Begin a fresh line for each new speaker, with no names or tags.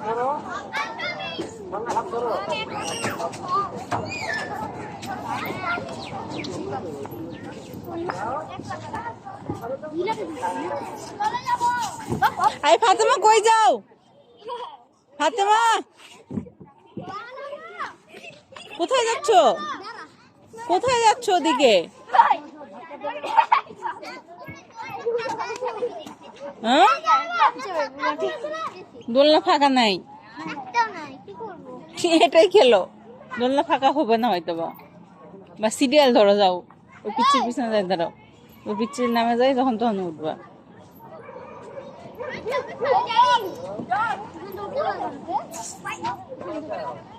ধরো হাত ধরো।
আই ফাতেমা কই যাও? ফাতেমা কোথায় যাচ্ছ? কোথায় যাচ্ছ ওদিকে? হ্যাঁ দোলনা ফাঁকা নাই, এটাই খেলো। দোলনা ফাঁকা হবে না হয়তো বা সিরিয়াল ধরো, যাও ওই পিচ্ছির পিছনে যাই দাঁড়াও, ওই পিচ্ছির নামে যাই যখন তখন উঠবা।
Bye.